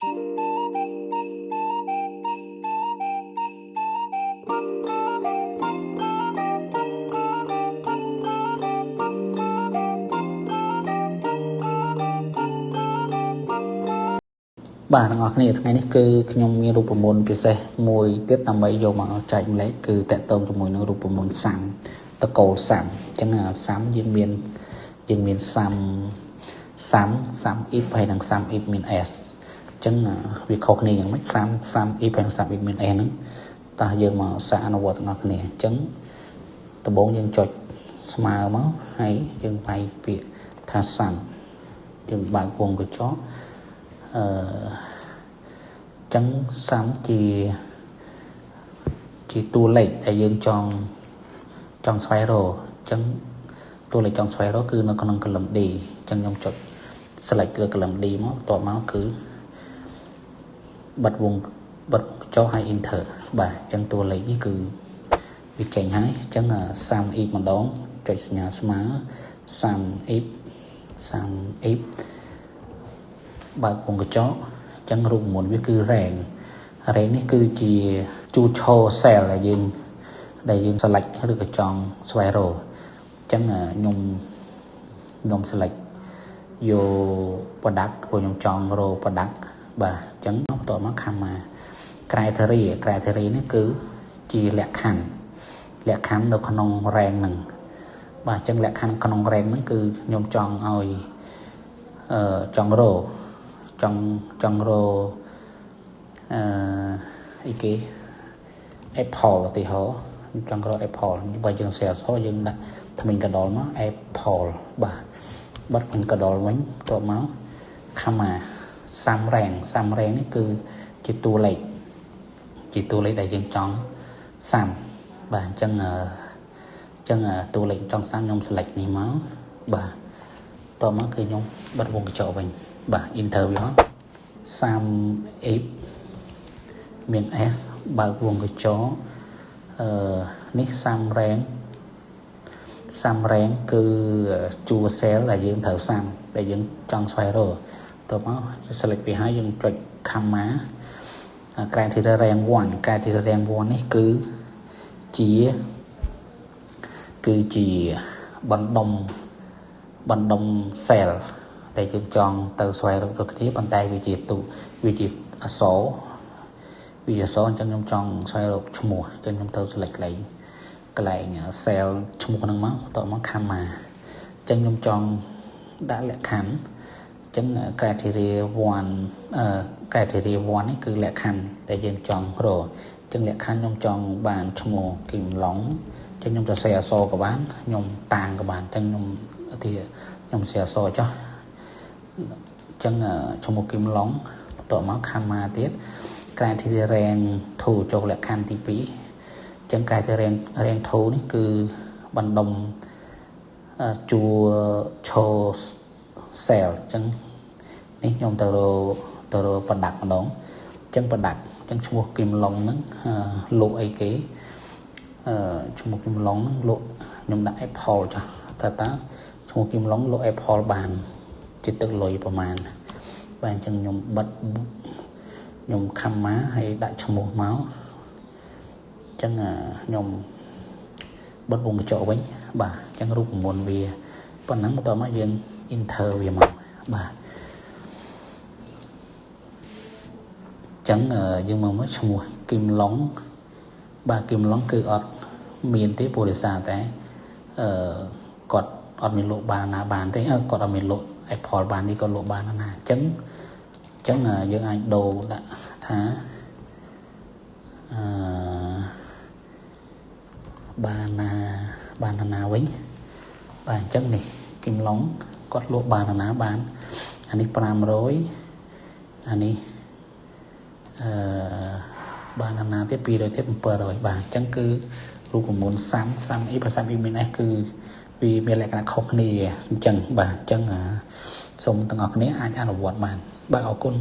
បាទទាំងអស់គ្នាថ្ងៃនេះគឺខ្ញុំមានរូបមន្តពិសេសមួយទៀតដើម្បីយកមកចែកម្លែកគឺតកតងជាមួយនឹងរូបមន្តសាំតកូលសាំអញ្ចឹងសាំយើងមានសាំអ៊ីបហើយនិងសាំអ៊ីបមាន S អញ្ចឹងវាខុសគ្នាយ៉ាងម៉េចសាំអ៊ីបហើយនិងសាំអ៊ីបមាន S ហ្នឹងតោះយើងមកសាកអនុវត្តទាំងអស់គ្នាអញ្ចឹងដំបូងយើងចុចស្មើមកហើយយើងបែកពាក្យថាសាំយើងបើកវងកញ្ចក់ចឹងសាំជាតួលេខដែលយើងចង់ស្វែងរកចឹងតួលេខចង់ស្វែងរកគឺនៅក្នុង column D ចឹងខ្ញុំចុច select លើ column D មកបន្ទាប់មកគឺបិទវងចុចហើយ enter បាទចឹងតួលេខនេះគឺវាចេញហើយចឹងសាំ if ម្ដងចុចសញ្ញាស្មើសាំ if បើកវងកញ្ចក់ចឹងរូបមន្តវាគឺរែងនេះគឺជាជួឈរ cell ដែលយើង select ឬក៏ចង់ស្វែងរកចឹងខ្ញុំ select យក product ព្រោះខ្ញុំចង់រក product បាទចឹងបន្ទាប់មក comma criteria នេះគឺជាលក្ខខណ្ឌនៅក្នុង rank ហ្នឹងបាទចឹងលក្ខខណ្ឌក្នុង rank ហ្នឹងគឺខ្ញុំចង់ឲ្យចង់រកអីគេ Apple ឧទាហរណ៍ខ្ញុំចង់រក Apple បើយើង share យើងដាក់ថ្មិញកដុលមក Apple បាទបិទថ្មិញកដុលវិញបន្ទាប់មក comma សាំរែងនេះគឺជាតួលេខដែលយើងចង់សាំបាទអញ្ចឹងតួលេខចង់សាំខ្ញុំ select នេះមកបាទតមកគឺខ្ញុំបិទវងកញ្ចក់វិញបាទ enter វាមកសាំ if មាន S បើកវងកញ្ចក់នេះសាំរែងគឺជួ cell ដែលយើងត្រូវសាំដែលយើងចង់ស្វែងរកតមក select វាហើយយើងចុច comma criteria rank 1នេះគឺជាបណ្ដុំ cell ដែលយើងចង់ទៅស្វែងរកគ្នាប៉ុន្តែវាជាអក្សរអញ្ចឹងខ្ញុំចង់ស្វែងរកឈ្មោះអញ្ចឹងខ្ញុំទៅ select កន្លែង cell ឈ្មោះហ្នឹងមកបន្ទាប់មក comma អញ្ចឹងខ្ញុំចង់ដាក់លក្ខខណ្ឌអញ្ចឹង criteria 1នេះគឺលក្ខខណ្ឌដែលយើងចង់រកអញ្ចឹងលក្ខខណ្ឌខ្ញុំចង់បានឈ្មោះគីមឡុងអញ្ចឹងខ្ញុំសរសេរអក្សរក៏បានខ្ញុំតាំងក៏បានអញ្ចឹងខ្ញុំសរសេរអក្សរចុះអញ្ចឹងឈ្មោះគីមឡុងបន្ទាប់មក comma ទៀត criteria rank 2ចូលលក្ខខណ្ឌទី2អញ្ចឹង criteria rank 2នេះគឺបណ្ដុំជួឈរ cell អញ្ចឹងនេះខ្ញុំទៅរក product ម្ដងអញ្ចឹង product អញ្ចឹងឈ្មោះគីមឡុងហ្នឹងលក់អីគេឈ្មោះគីមឡុងហ្នឹងលក់ខ្ញុំដាក់ Apple ចុះតើឈ្មោះគីមឡុងលក់ Apple បានជាទឹកលុយប្រហែលបាទអញ្ចឹងខ្ញុំបិទខ្ញុំ comma ហើយដាក់ឈ្មោះមកអញ្ចឹងខ្ញុំបិទវងកញ្ចក់វិញបាទអញ្ចឹងរូបមន្តវាប៉ុណ្ណឹងបន្ទាប់មកយើង enter វាមកបាទអញ្ចឹងយើងមើលឈ្មោះគីមឡុងបាទគីមឡុងគឺអត់មានទេព្រោះដោយសារតែគាត់អត់មានលក់បានណាបានទេគាត់អត់មានលក់ Apple បាននេះក៏លក់បានណាអញ្ចឹងយើងអាចដូរដាក់ថាបានណាវិញបាទអញ្ចឹងនេះគីមឡុងគាត់លក់បានណាបានអានេះ500អានេះបានណាទៀត200ទៀត700បាទអញ្ចឹងគឺរូបមន្តសាំអ៊ីភាសាមាន S គឺវាមានលក្ខណៈខុសគ្នាអញ្ចឹងបាទអញ្ចឹងសូមទាំងអស់គ្នាអាចអនុវត្តបានបាទអរគុណ